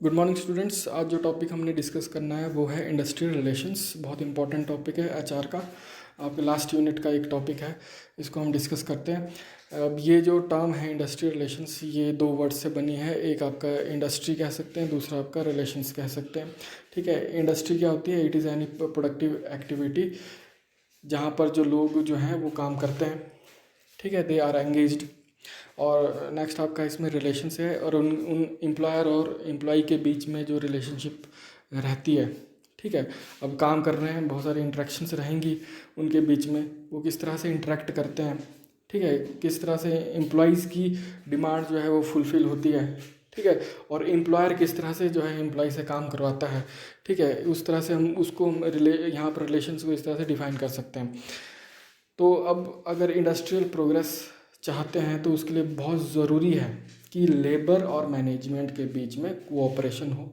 Good morning students. आज जो topic हमने डिस्कस करना है वो है इंडस्ट्रियल रिलेशंस। बहुत इंपॉर्टेंट टॉपिक है एचआर का, आपके लास्ट यूनिट का एक टॉपिक है। इसको हम डिस्कस करते हैं। अब ये जो टर्म है इंडस्ट्रियल रिलेशंस, ये दो वर्ड से बनी है। एक आपका इंडस्ट्री कह सकते हैं, दूसरा आपका रिलेशंस कह सकते हैं। ठीक है, इंडस्ट्री क्या होती है? It is any productive activity जहाँ पर जो लोग जो हैं वो काम करते हैं। ठीक है, दे आर एंगेज्ड। और नेक्स्ट आपका इसमें रिलेशंस है, और उन एम्प्लॉयर और एम्प्लॉई के बीच में जो रिलेशनशिप रहती है। ठीक है, अब काम कर रहे हैं, बहुत सारी इंटरेक्शंस रहेंगी उनके बीच में। वो किस तरह से इंटरेक्ट करते हैं, ठीक है, किस तरह से एम्प्लॉइज़ की डिमांड जो है वो फुलफ़िल होती है। ठीक है, और एम्प्लॉयर किस तरह से जो है एम्प्लॉय से काम करवाता है। ठीक है, उस तरह से हम उसको यहाँ पर रिलेशंस को इस तरह से डिफ़ाइन कर सकते हैं। तो अब अगर इंडस्ट्रियल प्रोग्रेस चाहते हैं तो उसके लिए बहुत ज़रूरी है कि लेबर और मैनेजमेंट के बीच में कोऑपरेशन हो।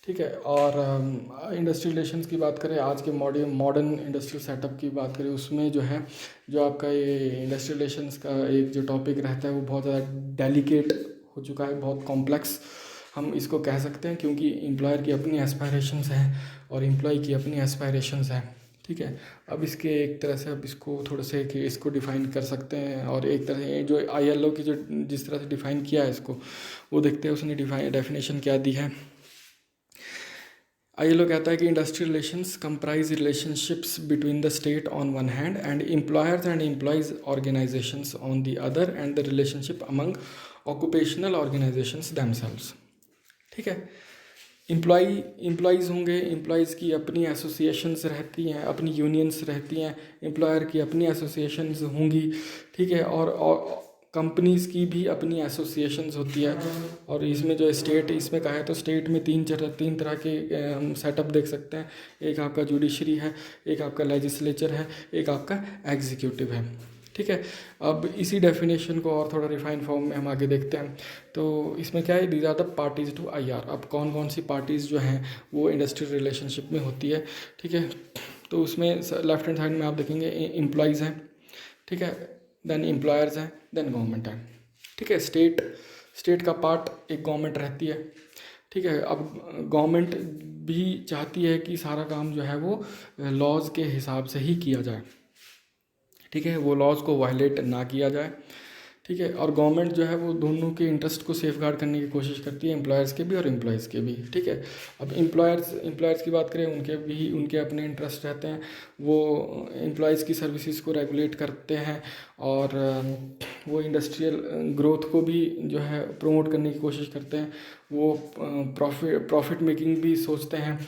ठीक है, और इंडस्ट्रियल रिलेशंस की बात करें, आज के मॉडर्न इंडस्ट्रियल सेटअप की बात करें, उसमें जो है जो आपका ये इंडस्ट्रियल रिलेशंस का एक जो टॉपिक रहता है वो बहुत ज़्यादा डेलिकेट हो चुका है, बहुत कॉम्प्लेक्स हम इसको कह सकते हैं, क्योंकि एम्प्लॉयर की अपनी एस्पायरेशंस हैं और एम्प्लॉय की अपनी एस्पायरेशंस हैं। ठीक है, अब इसके एक तरह से अब इसको थोड़ा से कि इसको डिफ़ाइन कर सकते हैं, और एक तरह से जो ILO की जो जिस तरह से डिफ़ाइन किया है इसको, वो देखते हैं उसने डेफिनेशन क्या दी है। ILO कहता है कि industrial relations comprise relationships between the state on one hand and employers and employees organisations on the other, and the relationship among occupational organisations themselves. ठीक है, एम्प्लॉयज़ होंगे, एम्प्लॉयज़ की अपनी एसोसिएशंस रहती हैं, अपनी यूनियंस रहती हैं, एम्प्लॉयर की अपनी एसोसिएशंस होंगी। ठीक है, और कंपनीज़ की भी अपनी एसोसिएशंस होती है। और इसमें जो स्टेट, इसमें कहा है तो स्टेट में तीन तरह के हम सेटअप देख सकते हैं। एक आपका जुडिशरी है, एक आपका लेजिस्लेचर है, एक आपका एग्जीक्यूटिव है। ठीक है, अब इसी डेफिनेशन को और थोड़ा रिफाइन फॉर्म में हम आगे देखते हैं। तो इसमें क्या है, these are the parties to IR। अब कौन कौन सी पार्टीज़ जो हैं वो इंडस्ट्रियल रिलेशनशिप में होती है। ठीक है, तो उसमें लेफ्ट हैंड साइड में आप देखेंगे एम्प्लॉयज़ हैं। ठीक है, देन एम्प्लॉयर्स हैं, देन गवर्नमेंट है। ठीक है, स्टेट का पार्ट एक गवर्नमेंट रहती है। ठीक है, अब गवर्नमेंट भी चाहती है कि सारा काम जो है वो लॉज के हिसाब से ही किया जाए। ठीक है, वो लॉज को वायलेट ना किया जाए। ठीक है, और गवर्नमेंट जो है वो दोनों के इंटरेस्ट को सेफ गार्ड करने की कोशिश करती है, एम्प्लॉयर्स के भी और एम्प्लॉयज़ के भी। ठीक है, अब एम्प्लॉयर्स की बात करें, उनके अपने इंटरेस्ट रहते हैं। वो एम्प्लॉयज़ की सर्विसेज को रेगुलेट करते हैं, और वो इंडस्ट्रियल ग्रोथ को भी जो है प्रमोट करने की कोशिश करते हैं। वो प्रॉफिट मेकिंग भी सोचते हैं।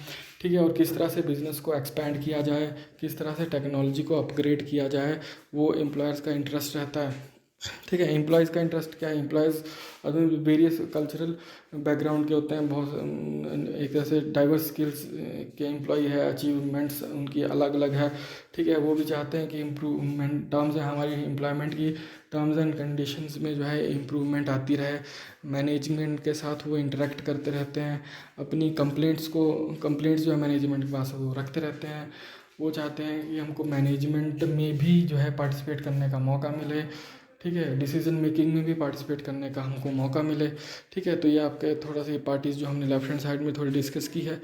ठीक है, और किस तरह से बिज़नेस को एक्सपैंड किया जाए, किस तरह से टेक्नोलॉजी को अपग्रेड किया जाए, वो एम्प्लॉयर्स का इंटरेस्ट रहता है। ठीक है, एम्प्लॉयज़ का इंटरेस्ट क्या है? एम्प्लॉयज़ वेरियस कल्चरल बैकग्राउंड के होते हैं, बहुत एक तरह से डाइवर्स स्किल्स के एम्प्लॉय है, अचीवमेंट्स उनकी अलग अलग है। ठीक है, वो भी चाहते हैं कि इम्प्रूवमेंट टर्म्स है, हमारी एम्प्लॉयमेंट की टर्म्स एंड कंडीशंस में जो है इम्प्रूवमेंट आती रहे। मैनेजमेंट के साथ वो इंटरेक्ट करते रहते हैं, अपनी कंप्लेंट्स जो है मैनेजमेंट के पास वो रखते रहते हैं। वो चाहते हैं कि हमको मैनेजमेंट में भी जो है पार्टिसिपेट करने का मौका मिले। ठीक है, डिसीजन मेकिंग में भी पार्टिसिपेट करने का हमको मौका मिले। ठीक है, तो ये आपके थोड़ा सा ये पार्टीज़ जो हमने लेफ्ट हैंड साइड में थोड़ी डिस्कस की है।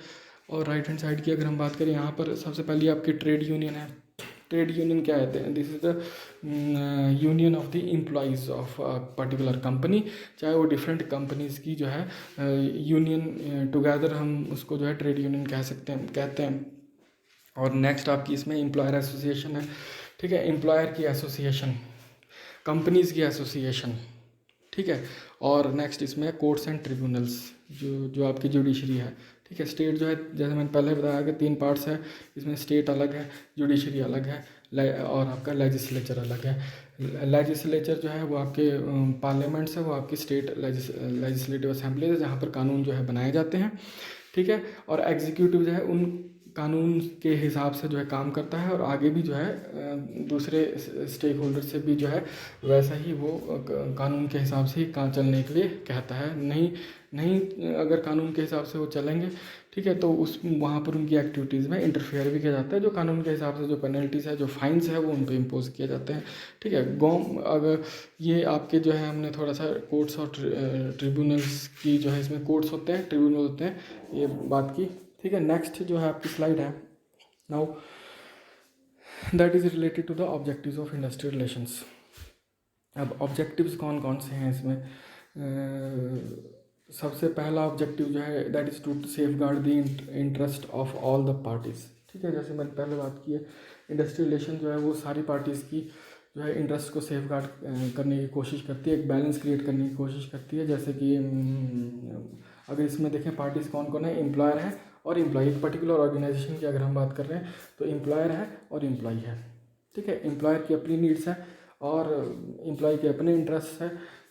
और राइट हैंड साइड की अगर हम बात करें, यहाँ पर सबसे पहले आपकी ट्रेड यूनियन है। ट्रेड यूनियन क्या कहते हैं? This is the union of the employees of particular company. चाहे वो डिफरेंट कंपनीज़ की जो है यूनियन टुगेदर, हम उसको जो है ट्रेड यूनियन कहते हैं। और नेक्स्ट आपकी इसमें एम्प्लॉयर एसोसिएशन है। ठीक है, एम्प्लॉयर की एसोसिएशन, कंपनीज़ की एसोसिएशन। ठीक है, और नेक्स्ट इसमें कोर्ट्स एंड ट्रिब्यूनल्स, जो आपकी जुडिशरी है। ठीक है, स्टेट जो है, जैसे मैंने पहले बताया कि 3 पार्ट्स है इसमें, स्टेट अलग है, जुडिशरी अलग है, और आपका लेजिस्लेचर अलग है। लेजिस्लेचर जो है वो आपके पार्लियामेंट्स है, वो आपकी स्टेट लेजिस्लेटिव असेंबली है, जहाँ पर कानून जो है बनाए जाते हैं। ठीक है, और एग्जीक्यूटिव जो है कानून के हिसाब से जो है काम करता है और आगे भी जो है दूसरे स्टेक होल्डर से भी जो है वैसा ही वो कानून के हिसाब से ही काम चलने के लिए कहता है। नहीं नहीं अगर कानून के हिसाब से वो चलेंगे, ठीक है, तो उस वहाँ पर उनकी एक्टिविटीज़ में इंटरफेयर भी किया जाता है। जो कानून के हिसाब से जो पेनल्टीज़ है, जो फाइन्स है, वो उन पर इम्पोज किए जाते हैं, ठीक है। अगर ये आपके जो है हमने थोड़ा सा कोर्ट्स और ट्रिब्यूनल्स की जो है इसमें कोर्ट्स होते हैं, ट्रिब्यूनल होते हैं, ये बात की, ठीक है। नेक्स्ट जो है आपकी स्लाइड है now, that is related to the objectives of industrial relations. अब ऑब्जेक्टिव्स कौन कौन से हैं इसमें? सबसे पहला ऑब्जेक्टिव जो है that is to safeguard the interest of all the parties, ठीक है। जैसे मैंने पहले बात की है, इंडस्ट्रियल रिलेशन जो है वो सारी पार्टीज़ की जो है इंटरेस्ट को सेफ गार्ड करने की कोशिश करती है, एक बैलेंस क्रिएट करने की कोशिश करती है। जैसे कि अगर इसमें देखें पार्टीज़ कौन कौन है, एम्प्लॉयर है और एम्प्लॉय। एक पर्टिकुलर ऑर्गेनाइजेशन की अगर हम बात कर रहे हैं तो एम्प्लॉयर है और एम्प्लॉय है, ठीक है। एम्प्लॉयर की अपनी नीड्स है और एम्प्लॉय के अपने इंटरेस्ट है,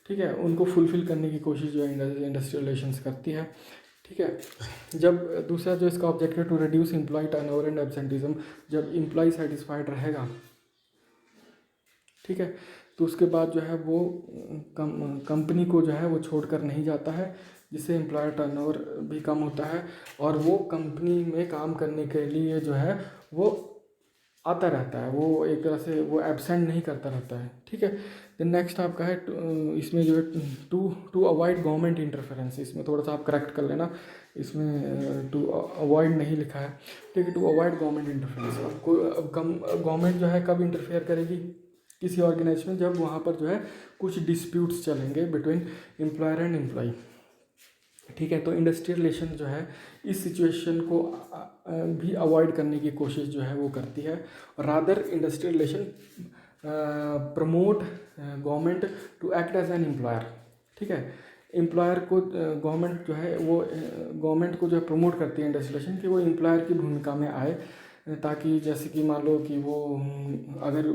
ठीक है। उनको फुलफ़िल करने की कोशिश जो है इंडस्ट्रियल रिलेशंस करती है, ठीक है। जब दूसरा जो इसका objective to reduce employee turnover and absenteeism, जब एम्प्लॉय सेटिस्फाइड रहेगा, ठीक है, तो उसके बाद जो है वो कंपनी को जो है वो छोड़कर नहीं जाता है, जिससे एम्प्लॉयर टर्नओवर भी कम होता है और वो कंपनी में काम करने के लिए जो है वो आता रहता है, वो एक तरह से वो एब्सेंट नहीं करता रहता है, ठीक है। देन नेक्स्ट आपका है इसमें जो है टू अवॉइड गवर्नमेंट इंटरफेरेंस। इसमें थोड़ा सा आप करेक्ट कर लेना, इसमें टू अवॉइड नहीं लिखा है, ठीक है। To avoid government interference. अब गवर्नमेंट जो है कब इंटरफेयर करेगी किसी ऑर्गेनाइजेशन में? जब वहाँ पर जो है कुछ डिस्प्यूट्स चलेंगे बिटवीन एम्प्लॉयर एंड एम्प्लॉय, ठीक है। तो इंडस्ट्रियल रिलेशन जो है इस सिचुएशन को भी अवॉइड करने की कोशिश जो है वो करती है। Rather industrial relation promote government to act as an employer, ठीक है। एम्प्लॉयर को गवर्नमेंट जो है वो गवर्नमेंट को जो है प्रमोट करती है इंडस्ट्रियल रिलेशन कि वो एम्प्लॉयर की भूमिका में आए, ताकि जैसे कि मान लो कि वो अगर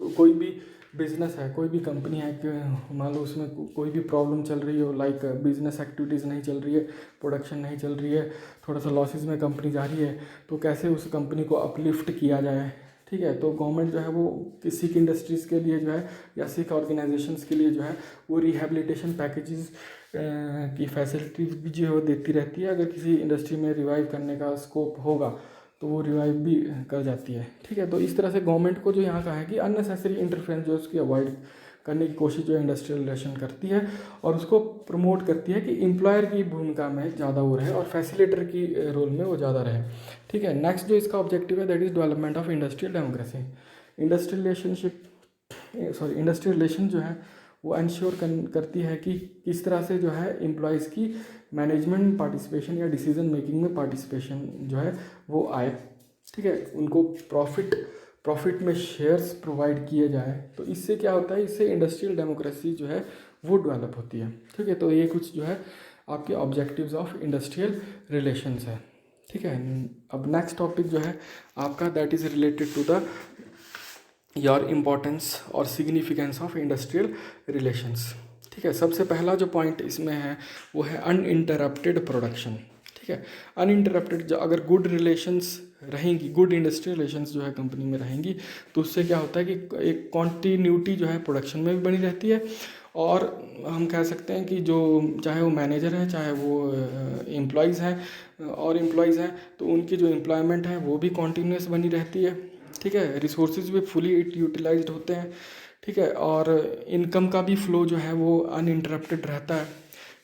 कोई भी बिज़नेस है, कोई भी कंपनी है कि मान लो उसमें कोई भी प्रॉब्लम चल रही हो, लाइक बिज़नेस एक्टिविटीज़ नहीं चल रही है, प्रोडक्शन नहीं चल रही है, थोड़ा सा लॉसेस में कंपनी जा रही है, तो कैसे उस कंपनी को अपलिफ्ट किया जाए, ठीक है। तो गवर्नमेंट जो है वो सिख इंडस्ट्रीज़ के लिए जो है या सिख ऑर्गेनाइजेशंस के लिए जो है वो रिहेबिलिटेशन पैकेजेस की फैसिलिटीज भी जो है वो देती रहती है। अगर किसी इंडस्ट्री में रिवाइव करने का स्कोप होगा तो वो रिवाइव भी कर जाती है, ठीक है। तो इस तरह से गवर्नमेंट को जो यहाँ कहा है कि अननेसेसरी इंटरफेरेंस जो है उसकी अवॉइड करने की कोशिश जो है इंडस्ट्रियल रिलेशन करती है और उसको प्रमोट करती है कि एम्प्लॉयर की भूमिका में ज़्यादा वो रहे और फैसिलिटेटर की रोल में वो ज़्यादा रहे, ठीक है। नेक्स्ट जो इसका ऑब्जेक्टिव है that is development of industrial democracy. Industrial relation जो है वो इंश्योर करती है कि किस तरह से जो है एम्प्लॉयज़ की मैनेजमेंट पार्टिसिपेशन या डिसीजन मेकिंग में पार्टिसिपेशन जो है वो आए, ठीक है। उनको प्रॉफिट में शेयर्स प्रोवाइड किए जाए, तो इससे क्या होता है, इससे इंडस्ट्रियल डेमोक्रेसी जो है वो डेवलप होती है, ठीक है। तो ये कुछ जो है आपके ऑब्जेक्टिव्स ऑफ इंडस्ट्रियल रिलेशंस है, ठीक है। अब नेक्स्ट टॉपिक जो है आपका that is related to the your importance और सिग्निफिकेंस ऑफ इंडस्ट्रियल रिलेशंस, ठीक है। सबसे पहला जो पॉइंट इसमें है वो है अनइंटरप्टेड प्रोडक्शन, ठीक है। अनइंटरप्टेड जो अगर गुड रिलेशंस रहेंगी, गुड इंडस्ट्रियल रिलेशंस जो है कंपनी में रहेंगी, तो उससे क्या होता है कि एक कॉन्टीन्यूटी जो है प्रोडक्शन में भी बनी रहती है और हम कह सकते हैं कि जो चाहे वो मैनेजर है चाहे वो एम्प्लॉयज़ हैं और एम्प्लॉयज़ हैं, तो उनकी जो एम्प्लॉयमेंट है वो भी कॉन्टीन्यूस बनी रहती है, ठीक है। रिसोर्सेज भी फुली यूटिलाइज्ड होते हैं, ठीक है। और इनकम का भी फ्लो जो है वो अनइंटरप्टेड रहता है,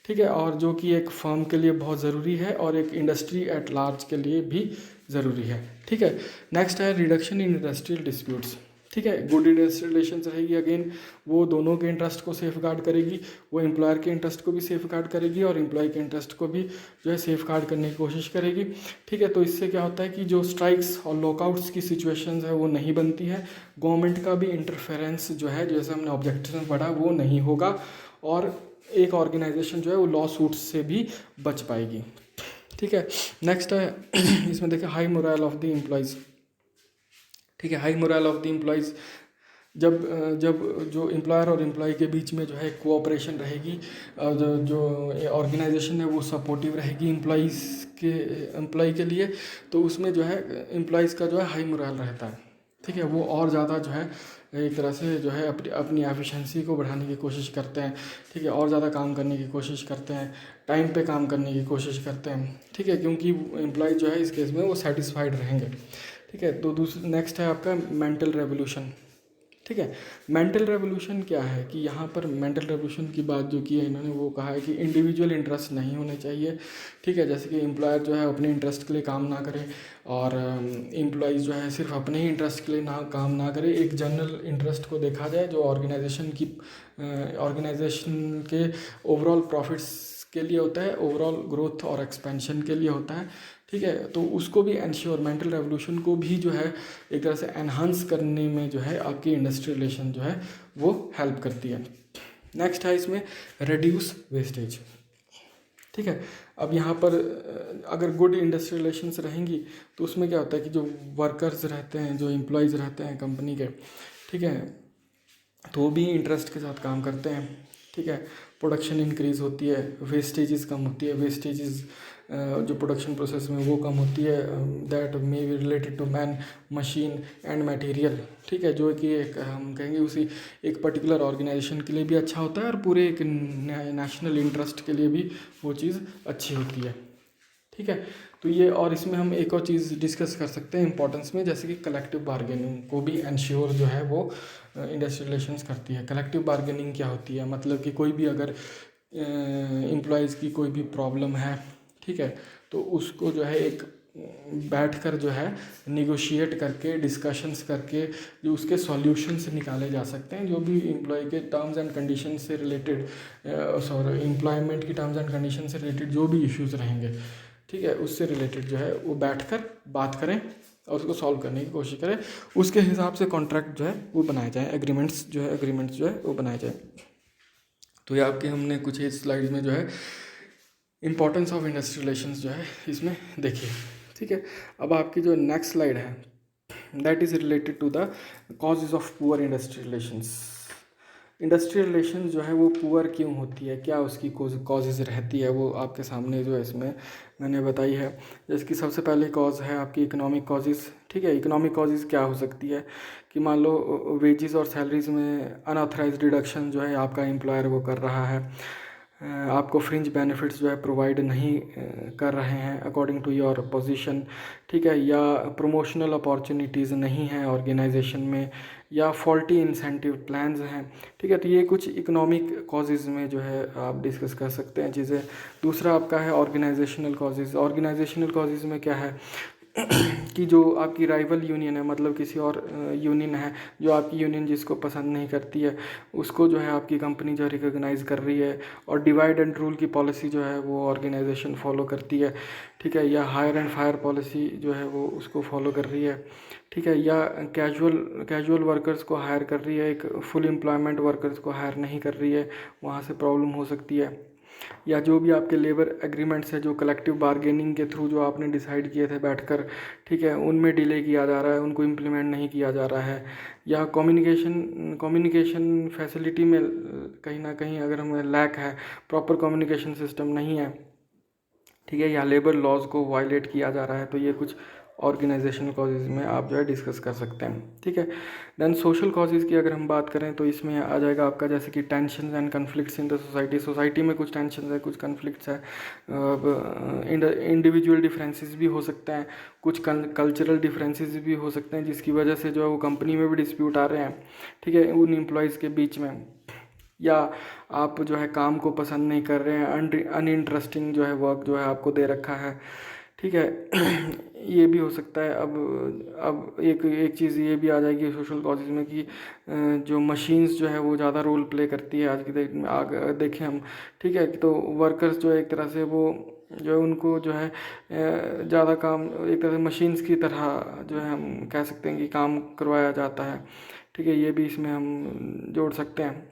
ठीक है। और जो कि एक फर्म के लिए बहुत ज़रूरी है और एक इंडस्ट्री एट लार्ज के लिए भी ज़रूरी है, ठीक है। नेक्स्ट है रिडक्शन इन इंडस्ट्रियल डिस्प्यूट्स, ठीक है। गुड इंडस्ट्रियल रिलेशंस रहेगी, अगेन वो दोनों के इंटरेस्ट को सेफ गार्ड करेगी, वो एम्प्लॉयर के इंटरेस्ट को भी सेफ गार्ड करेगी और एम्प्लॉय के इंटरेस्ट को भी जो है सेफ गार्ड करने की कोशिश करेगी, ठीक है। तो इससे क्या होता है कि जो स्ट्राइक्स और लॉकआउट्स की सिचुएशंस है वो नहीं बनती है, गवर्नमेंट का भी इंटरफेरेंस जो है जैसे हमने ऑब्जेक्टिव में पढ़ा वो नहीं होगा और एक ऑर्गेनाइजेशन जो है वो लॉ सूट्स से भी बच पाएगी, ठीक है। नेक्स्ट है इसमें देखिए high moral of the employees, ठीक है। High moral of the employees जब जो एम्प्लॉयर और एम्प्लॉय के बीच में जो है कोऑपरेशन रहेगी, जो ऑर्गेनाइजेशन है वो सपोर्टिव रहेगी एम्प्लॉय के लिए, तो उसमें जो है एम्प्लॉयज़ का जो है हाई मोरल रहता है। ठीक है, वो और ज़्यादा जो है एक तरह से जो है अपनी एफिशिएंसी को बढ़ाने की कोशिश करते हैं। ठीक है, और ज़्यादा काम करने की कोशिश करते हैं, टाइम पे काम करने की कोशिश करते हैं। ठीक है, क्योंकि एम्प्लॉय जो है इस केस में वो सेटिस्फाइड रहेंगे। ठीक है, तो नेक्स्ट है आपका मेंटल रेवोल्यूशन। ठीक है, मेंटल रेवोल्यूशन क्या है कि यहाँ पर मेंटल रेवोल्यूशन की बात जो की है इन्होंने, वो कहा है कि इंडिविजुअल इंटरेस्ट नहीं होने चाहिए। ठीक है, जैसे कि एम्प्लॉयर जो है अपने इंटरेस्ट के लिए काम ना करे, और एम्प्लॉइज़ जो है सिर्फ अपने ही इंटरेस्ट के लिए काम ना करे, एक जनरल इंटरेस्ट को देखा जाए जो ऑर्गेनाइजेशन के ओवरऑल प्रॉफिट्स के लिए होता है, ओवरऑल ग्रोथ और एक्सपेंशन के लिए होता है। ठीक है, तो उसको भी एंश्योर, मेंटल रेवोल्यूशन को भी जो है एक तरह से एनहांस करने में जो है आपकी इंडस्ट्रियल रिलेशन जो है वो हेल्प करती है। नेक्स्ट है इसमें रिड्यूस वेस्टेज। ठीक है, अब यहाँ पर अगर गुड इंडस्ट्रियल रिलेशंस रहेंगी तो उसमें क्या होता है कि जो वर्कर्स रहते हैं, जो एम्प्लॉयज़ रहते हैं कंपनी के, ठीक है, तो वो भी इंटरेस्ट के साथ काम करते हैं। ठीक है, प्रोडक्शन इंक्रीज़ होती है, वेस्टेजेस कम होती है, वेस्टेजेस जो प्रोडक्शन प्रोसेस में वो कम होती है, that may be related to man, machine and material. ठीक है, जो कि एक हम कहेंगे उसी एक पर्टिकुलर ऑर्गेनाइजेशन के लिए भी अच्छा होता है, और पूरे एक नेशनल इंटरेस्ट के लिए भी वो चीज़ अच्छी होती है। ठीक है, तो ये, और इसमें हम एक और चीज़ डिस्कस कर सकते हैं इंपॉर्टेंस में, जैसे कि कलेक्टिव बार्गेनिंग को भी एंश्योर जो है वो इंडस्ट्रियल रिलेशंस करती है। कलेक्टिव बार्गेनिंग क्या होती है, मतलब कि कोई भी अगर एम्प्लॉयज़ की कोई भी प्रॉब्लम है, ठीक है, तो उसको जो है एक बैठकर जो है निगोशिएट करके, डिस्कशंस करके जो उसके सॉल्यूशंस निकाले जा सकते हैं, जो भी एम्प्लॉय के टर्म्स एंड कंडीशन से रिलेटेड, एम्प्लॉयमेंट की टर्म्स एंड कंडीशन से रिलेटेड जो भी इश्यूज़ रहेंगे, ठीक है, उससे रिलेटेड जो है वो बैठकर बात करें और उसको सॉल्व करने की कोशिश करें। उसके हिसाब से कॉन्ट्रैक्ट जो है वो बनाए जाएँ, एग्रीमेंट्स जो है वो बनाए जाएँ। तो ये आपके हमने कुछ ही स्लाइड्स में जो है इम्पोर्टेंस ऑफ इंडस्ट्रियल रिलेशंस जो है इसमें देखिए। ठीक है, अब आपकी जो नेक्स्ट स्लाइड है that is related to the causes of poor industrial relations. Industrial relation जो है वो पुअर क्यों होती है, क्या उसकी कॉजेज़ रहती है, वो आपके सामने जो है इसमें मैंने बताई है। जैसे कि सबसे पहले कॉज है आपकी इकोनॉमिक कॉजेज़। ठीक है, इकोनॉमिक कॉजेज़ क्या हो सकती है कि मान लो वेजेस और सैलरीज में अनऑथराइज्ड रिडक्शन जो है आपका एम्प्लॉयर वो कर रहा है, आपको फ्रिंज बेनिफिट्स जो है प्रोवाइड नहीं कर रहे हैं अकॉर्डिंग टू योर पोजीशन। ठीक है, या प्रमोशनल अपॉर्चुनिटीज़ नहीं हैं ऑर्गेनाइजेशन में, या फॉल्टी इंसेंटिव प्लान्स हैं। ठीक है, तो ये कुछ इकोनॉमिक कॉजेज़ में जो है आप डिस्कस कर सकते हैं चीज़ें। दूसरा आपका है ऑर्गेनाइजेशनल कॉजेज़। ऑर्गेनाइजेशनल कॉजेज़ में क्या है कि जो आपकी राइवल यूनियन है, मतलब किसी और यूनियन है जो आपकी यूनियन जिसको पसंद नहीं करती है, उसको जो है आपकी कंपनी जो रिकॉग्नाइज़ कर रही है, और डिवाइड एंड रूल की पॉलिसी जो है वो ऑर्गेनाइजेशन फॉलो करती है। ठीक है, या हायर एंड फायर पॉलिसी जो है वो उसको फॉलो कर रही है। ठीक है, या कैजुअल वर्कर्स को हायर कर रही है, एक फुल एम्प्लॉयमेंट वर्कर्स को हायर नहीं कर रही है, वहाँ से प्रॉब्लम हो सकती है। या जो भी आपके लेबर एग्रीमेंट्स है, जो कलेक्टिव बार्गेनिंग के थ्रू जो आपने डिसाइड किए थे बैठकर, ठीक है, उनमें डिले किया जा रहा है, उनको इम्प्लीमेंट नहीं किया जा रहा है। या कम्युनिकेशन फैसिलिटी में कहीं ना कहीं अगर हमें लैक है, प्रॉपर कम्युनिकेशन सिस्टम नहीं है, ठीक है, या लेबर लॉज को वायलेट किया जा रहा है, तो ये कुछ ऑर्गेनाइजेशनल कॉजेज़ में आप जो है डिस्कस कर सकते हैं। ठीक है, देन सोशल कॉजेज़ की अगर हम बात करें तो इसमें आ जाएगा आपका जैसे कि tension and conflicts in the society में कुछ टेंशन है, कुछ कन्फ्लिक्ट्स है, इंडिविजुअल डिफरेंसेस भी हो सकते हैं, कुछ कल्चरल डिफरेंसेस भी हो सकते हैं, जिसकी वजह से जो है वो कंपनी में भी डिस्प्यूट आ रहे हैं। ठीक है, उन एम्प्लॉयज़ के बीच में, या आप जो है काम को पसंद नहीं कर रहे हैं, अनइंटरेस्टिंग जो है वर्क जो है आपको दे रखा है। ठीक है, ये भी हो सकता है। अब एक एक चीज़ ये भी आ जाएगी सोशल कॉजेज़ में कि जो मशीन्स जो है वो ज़्यादा रोल प्ले करती है आज की डेट में, देखें हम। ठीक है, तो वर्कर्स जो है एक तरह से वो जो है उनको जो है ज़्यादा काम एक तरह से मशीन्स की तरह जो है हम कह सकते हैं कि काम करवाया जाता है। ठीक है, ये भी इसमें हम जोड़ सकते हैं।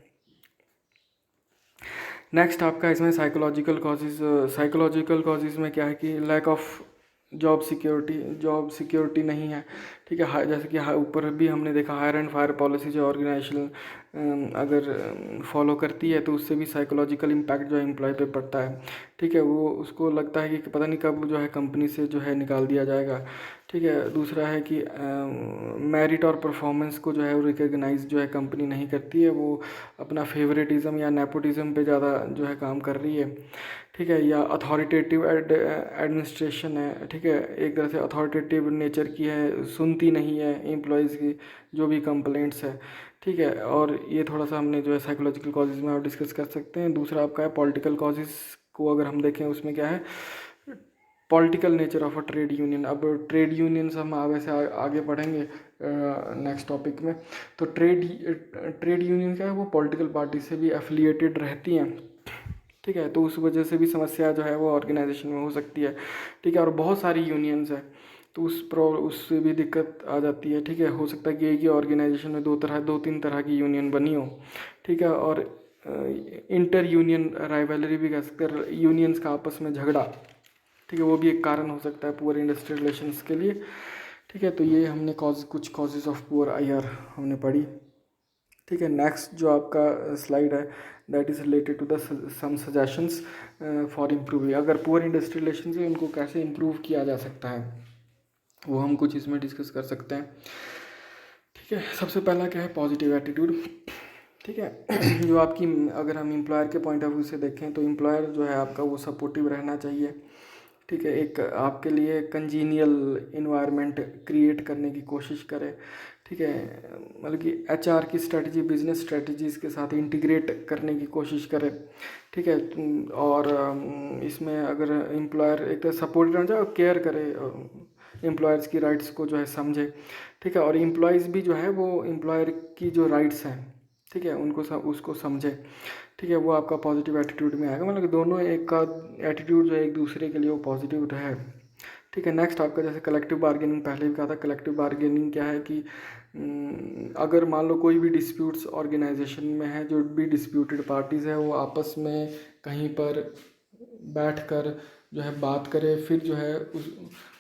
नेक्स्ट आपका इसमें साइकोलॉजिकल कॉजेज़ में क्या है कि लैक ऑफ जॉब सिक्योरिटी नहीं है, ठीक है। जैसे कि ऊपर भी हमने देखा हायर एंड फायर पॉलिसी जो ऑर्गेनाइजेशन अगर फॉलो करती है तो उससे भी साइकोलॉजिकल इम्पैक्ट जो है एम्प्लॉय पे पड़ता है, ठीक है। वो उसको लगता है कि पता नहीं कब जो है कंपनी से जो है निकाल दिया जाएगा, ठीक है। दूसरा है कि मेरिट और परफॉर्मेंस को जो है वो रिकॉग्नाइज जो है कंपनी नहीं करती है, वो अपना फेवरेटिज्म या नेपोटिज्म पे ज़्यादा जो है काम कर रही है, ठीक है। या अथॉरिटेटिव एडमिनिस्ट्रेशन है, ठीक है, एक तरह से अथॉरिटेटिव नेचर की है, सुनती नहीं है एम्प्लॉयज़ की जो भी कंप्लेंट्स है, ठीक है। और ये थोड़ा सा हमने जो है साइकोलॉजिकल कॉजेज़ में और डिस्कस कर सकते हैं। दूसरा आपका है पॉलिटिकल कॉजेज़ को अगर हम देखें उसमें क्या है, political nature of a trade union. अब ट्रेड यूनियंस हम आगे से आगे पढ़ेंगे नेक्स्ट टॉपिक में। तो ट्रेड यूनियन क्या है, वो पॉलिटिकल पार्टी से भी एफिलिएटेड रहती हैं, ठीक है। तो उस वजह से भी समस्या जो है वो ऑर्गेनाइजेशन में हो सकती है, ठीक है। और बहुत सारी यूनियंस है तो उससे भी दिक्कत आ जाती है, ठीक है। हो सकता है कि एक ही ऑर्गेनाइजेशन में दो तीन तरह की यूनियन बनी हो, ठीक है। और इंटर यूनियन राइवलरी भी कह सकते हैं, यूनियंस का आपस में झगड़ा, ठीक है, वो भी एक कारण हो सकता है पुअर इंडस्ट्रियल रिलेशंस के लिए, ठीक है। तो ये हमने कुछ कॉजेज़ ऑफ पुअर आईआर हमने पढ़ी, ठीक है। नेक्स्ट जो आपका स्लाइड है that is related to the some suggestions for improve. अगर पुअर इंडस्ट्रियल रिलेशंस है उनको कैसे इम्प्रूव किया जा सकता है वो हम कुछ इसमें डिस्कस कर सकते हैं, ठीक है। सबसे पहला क्या है, पॉजिटिव एटीट्यूड, ठीक है। जो आपकी अगर हम एम्प्लॉयर के पॉइंट ऑफ व्यू से देखें तो एम्प्लॉयर जो है आपका वो सपोर्टिव रहना चाहिए, ठीक है। एक आपके लिए कंजीनियल इन्वायरमेंट क्रिएट करने की कोशिश करे, ठीक है। मतलब कि एचआर की स्ट्रेटजी बिजनेस स्ट्रेटजीज़ के साथ इंटीग्रेट करने की कोशिश करे, ठीक है। और इसमें अगर एम्प्लॉयर एक तरह सपोर्ट रहना चाहिए और केयर करे, एम्प्लॉयर्स की राइट्स को जो है समझे, ठीक है। और एम्प्लॉयज़ भी जो है वो एम्प्लॉयर की जो राइट्स हैं, ठीक है, उसको समझे, ठीक है। वो आपका पॉजिटिव एटीट्यूड में आएगा, मतलब कि दोनों एक का एटीट्यूड जो है एक दूसरे के लिए वो पॉजिटिव है, ठीक है। नेक्स्ट आपका जैसे कलेक्टिव बार्गेनिंग, पहले भी कहा था कलेक्टिव बार्गेनिंग क्या है कि अगर मान लो कोई भी डिस्प्यूट्स ऑर्गेनाइजेशन में है, जो भी डिस्प्यूटेड पार्टीज़ है वो आपस में कहीं पर बैठकर जो है बात करे, फिर जो है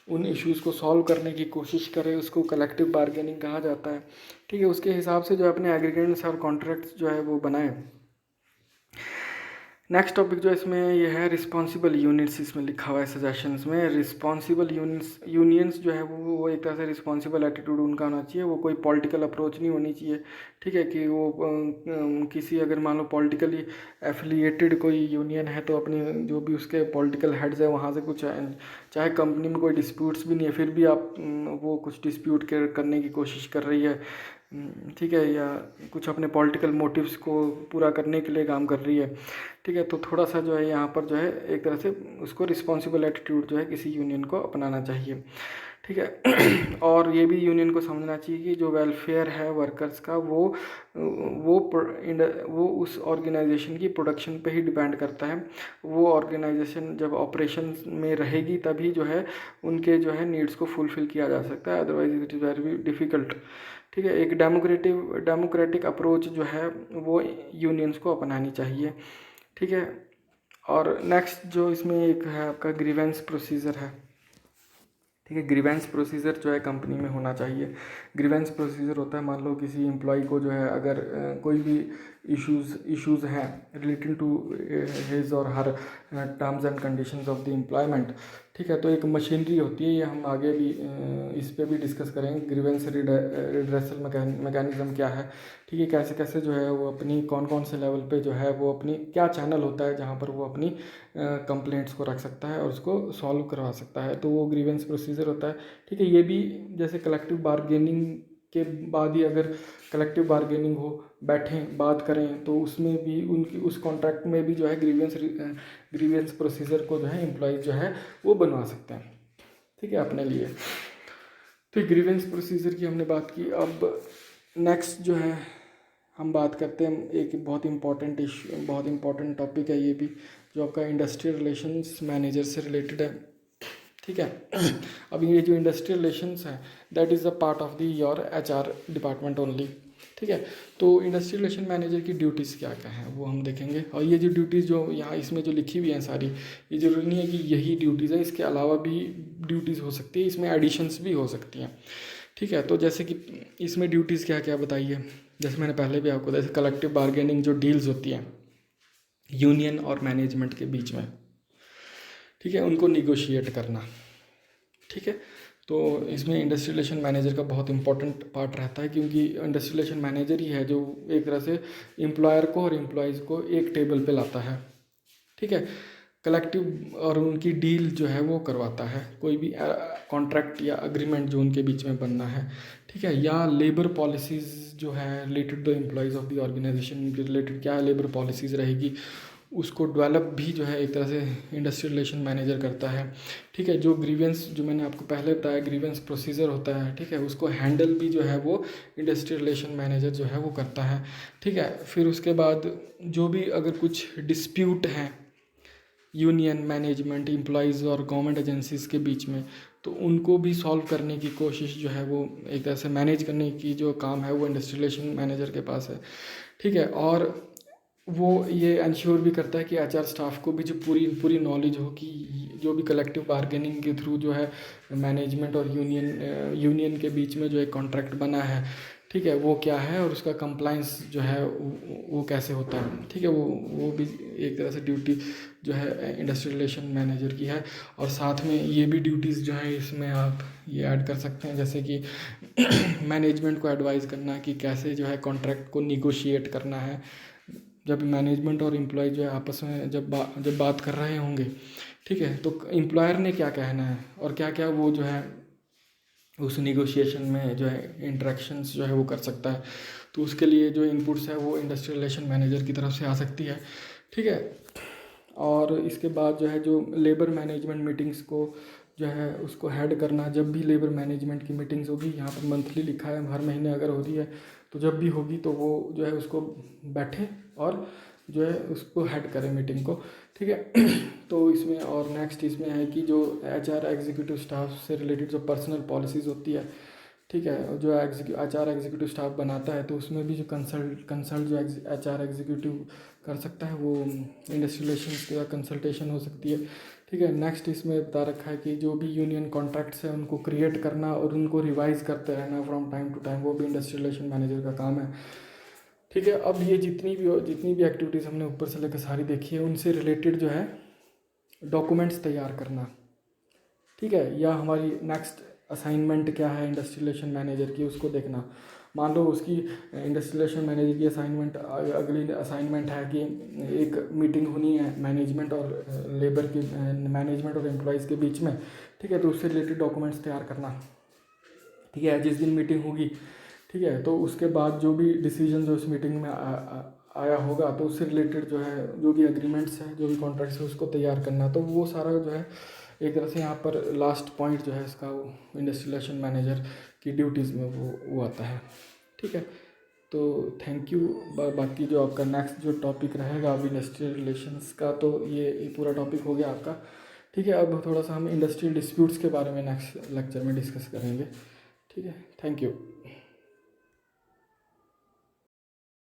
उन इश्यूज़ को सॉल्व करने की कोशिश करे, उसको कलेक्टिव बार्गेनिंग कहा जाता है, ठीक है। उसके हिसाब से जो अपने एग्रीगेट्स और कॉन्ट्रैक्ट्स जो है वो बनाए। नेक्स्ट टॉपिक जो इसमें ये है रिस्पॉन्सिबल यूनिट्स, इसमें लिखा हुआ है सजेशंस में। रिस्पॉन्सिबल यूनियंस जो है वो एक तरह से रिस्पॉन्सिबल एटीट्यूड उनका होना चाहिए, वो कोई पॉलिटिकल अप्रोच नहीं होनी चाहिए, ठीक है। कि वो किसी अगर मान लो पॉलिटिकली एफिलिएटेड कोई यूनियन है तो अपनी जो भी उसके पॉलिटिकल हेड्स है वहाँ से कुछ चाहे कंपनी में कोई डिस्प्यूट्स भी नहीं है फिर भी आप वो कुछ डिस्प्यूट करने की कोशिश कर रही है, ठीक है, या कुछ अपने पॉलिटिकल मोटिव्स को पूरा करने के लिए काम कर रही है, ठीक है। तो थोड़ा सा जो है यहाँ पर जो है एक तरह से उसको रिस्पॉन्सिबल एटीट्यूड जो है किसी यूनियन को अपनाना चाहिए, ठीक है। और ये भी यूनियन को समझना चाहिए कि जो वेलफेयर है वर्कर्स का वो उस ऑर्गेनाइजेशन की प्रोडक्शन पे ही डिपेंड करता है। वो ऑर्गेनाइजेशन जब ऑपरेशन में रहेगी तभी जो है उनके जो है नीड्स को फुलफ़िल किया जा सकता है, otherwise it is very difficult, ठीक है। एक डेमोक्रेटिक अप्रोच जो है वो यूनियंस को अपनानी चाहिए, ठीक है। और नेक्स्ट जो इसमें एक है आपका ग्रीवेंस प्रोसीजर है, ठीक है। ग्रीवेंस प्रोसीजर जो है कंपनी में होना चाहिए। ग्रीवेंस प्रोसीजर होता है, मान लो किसी एम्प्लॉय को जो है अगर कोई भी इश्यूज़ हैं relating to his or her terms and conditions of the employment, ठीक है। तो एक मशीनरी होती है, ये हम आगे भी इस पे भी डिस्कस करेंगे, ग्रीवेंस रिड्रेसल मैकेनिज्म क्या है, ठीक है। कैसे कैसे जो है वो अपनी कौन कौन से लेवल पे जो है वो अपनी क्या चैनल होता है जहाँ पर वो अपनी कंप्लेंट्स को रख सकता है और उसको सॉल्व करवा सकता है, तो वो ग्रीवेंस प्रोसीजर होता है, ठीक है। ये भी जैसे कलेक्टिव बार्गेनिंग के बाद ही अगर कलेक्टिव बार्गेनिंग हो, बैठें बात करें, तो उसमें भी उनकी उस कॉन्ट्रैक्ट में भी जो है ग्रीवेंस प्रोसीजर को जो है एम्प्लॉयज़ जो है वो बनवा सकते हैं, ठीक है, अपने लिए। तो ग्रीवेंस प्रोसीजर की हमने बात की। अब नेक्स्ट जो है हम बात करते हैं एक बहुत इंपॉर्टेंट टॉपिक है ये भी, जो आपका इंडस्ट्रियल रिलेशंस मैनेजर से रिलेटेड है, ठीक है। अब ये जो इंडस्ट्रियल रिलेशंस है that is a part of the your HR department only, ठीक है। तो इंडस्ट्रियल रिलेशन मैनेजर की ड्यूटीज़ क्या क्या हैं वो हम देखेंगे, और ये जो ड्यूटीज़ जो यहाँ इसमें जो लिखी हुई हैं सारी, ये ज़रूरी नहीं है कि यही ड्यूटीज़ है, इसके अलावा भी ड्यूटीज़ हो सकती है, इसमें एडिशंस भी हो सकती हैं। ठीक है। तो जैसे कि इसमें ड्यूटीज़ क्या क्या बताइए, जैसे मैंने पहले भी आपको, जैसे कलेक्टिव बार्गेनिंग जो डील्स होती हैं यूनियन और मैनेजमेंट के बीच में, ठीक है, उनको निगोशिएट करना। ठीक है। तो इसमें इंडस्ट्रियल रिलेशन मैनेजर का बहुत इंपॉर्टेंट पार्ट रहता है, क्योंकि इंडस्ट्रियल रिलेशन मैनेजर ही है जो एक तरह से एम्प्लॉयर को और एम्प्लॉयज़ को एक टेबल पे लाता है। ठीक है। कलेक्टिव और उनकी डील जो है वो करवाता है, कोई भी कॉन्ट्रैक्ट या अग्रीमेंट जो उनके बीच में बनना है। ठीक है। या लेबर पॉलिसीज़ जो है related the employees of the organisation के रिलेटेड क्या लेबर पॉलिसीज़ रहेगी, उसको डेवलप भी जो है एक तरह से इंडस्ट्रियल रिलेशन मैनेजर करता है। ठीक है। जो ग्रीवेंस, जो मैंने आपको पहले बताया ग्रीवेंस प्रोसीजर होता है, ठीक है, उसको हैंडल भी जो है वो इंडस्ट्रियल रिलेशन मैनेजर जो है वो करता है। ठीक है। फिर उसके बाद जो भी अगर कुछ डिस्प्यूट हैं यूनियन, मैनेजमेंट, एम्प्लॉयज़ और गवर्नमेंट एजेंसीज़ के बीच में, तो उनको भी सॉल्व करने की कोशिश जो है वो एक तरह से मैनेज करने की जो काम है वो इंडस्ट्रियल रिलेशन मैनेजर के पास है। ठीक है। और वो ये इंश्योर भी करता है कि एचआर स्टाफ को भी जो पूरी नॉलेज हो कि जो भी कलेक्टिव बार्गेनिंग के थ्रू जो है मैनेजमेंट और यूनियन के बीच में जो एक कॉन्ट्रैक्ट बना है, ठीक है, वो क्या है और उसका कंप्लाइंस जो है वो कैसे होता है। ठीक है। वो भी एक तरह से ड्यूटी जो है इंडस्ट्रियल रिलेशन मैनेजर की है। और साथ में ये भी ड्यूटीज़ जो है इसमें आप ये ऐड कर सकते हैं, जैसे कि मैनेजमेंट को एडवाइस करना कि कैसे जो है कॉन्ट्रैक्ट को निगोशिएट करना है, जब मैनेजमेंट और एम्प्लॉय जो है आपस में जब बात कर रहे होंगे। ठीक है। तो एम्प्लॉयर ने क्या कहना है और क्या क्या वो जो है उस निगोशिएशन में जो है इंटरेक्शंस जो है वो कर सकता है। तो उसके लिए जो इनपुट्स है वो इंडस्ट्रियल रिलेशन मैनेजर की तरफ से आ सकती है। ठीक है। और इसके बाद जो है जो लेबर मैनेजमेंट मीटिंग्स को जो है उसको हेड करना, जब भी लेबर मैनेजमेंट की मीटिंग्स होगी, यहाँ पर मंथली लिखा है, हर महीने अगर हो रही है तो जब भी होगी तो वो जो है उसको बैठे और जो है उसको हेड करें मीटिंग को। ठीक है। तो इसमें और नेक्स्ट इसमें है कि जो एचआर एग्जीक्यूटिव स्टाफ से रिलेटेड जो पर्सनल पॉलिसीज़ होती है, ठीक है, जो एचआर एग्जीक्यूटिव स्टाफ बनाता है, तो उसमें भी जो कंसल्ट जो एचआर एग्जीक्यूटिव कर सकता है वो इंडस्ट्रियल रिलेशंस का कंसल्टेशन हो सकती है। ठीक है। नेक्स्ट इसमें बता रखा है कि जो भी यूनियन कॉन्ट्रैक्ट्स है उनको क्रिएट करना और उनको रिवाइज करते रहना फ्रॉम टाइम टू टाइम, वो भी इंडस्ट्रियल रिलेशन मैनेजर का काम है। ठीक है। अब ये जितनी भी एक्टिविटीज़ हमने ऊपर से लेकर सारी देखी है, उनसे रिलेटेड जो है डॉक्यूमेंट्स तैयार करना। ठीक है। या हमारी नेक्स्ट असाइनमेंट क्या है इंडस्ट्रियल रिलेशन मैनेजर की, उसको देखना। मान लो उसकी इंडस्ट्रियल रिलेशन मैनेजर की असाइनमेंट, अगली असाइनमेंट है कि एक मीटिंग होनी है मैनेजमेंट और लेबर की, मैनेजमेंट और एम्प्लॉयज़ के बीच में। ठीक है। तो उससे रिलेटेड डॉक्यूमेंट्स तैयार करना। ठीक है। जिस दिन मीटिंग होगी, ठीक है, तो उसके बाद जो भी डिसीजन जो उस मीटिंग में आया होगा, तो उससे रिलेटेड जो है जो भी एग्रीमेंट्स हैं, जो भी कॉन्ट्रैक्ट्स है, उसको तैयार करना। तो वो सारा जो है एक तरह से यहाँ पर लास्ट पॉइंट जो है इसका वो इंडस्ट्रियल रिलेशन मैनेजर की ड्यूटीज़ में वो आता है। ठीक है। तो थैंक यू। बाकी जो आपका नेक्स्ट जो टॉपिक रहेगा अब इंडस्ट्रियल रिलेशंस का, तो ये पूरा टॉपिक हो गया आपका। ठीक है। अब थोड़ा सा हम इंडस्ट्रियल डिस्प्यूट्स के बारे में नेक्स्ट लेक्चर में डिस्कस करेंगे। ठीक है। Thank you.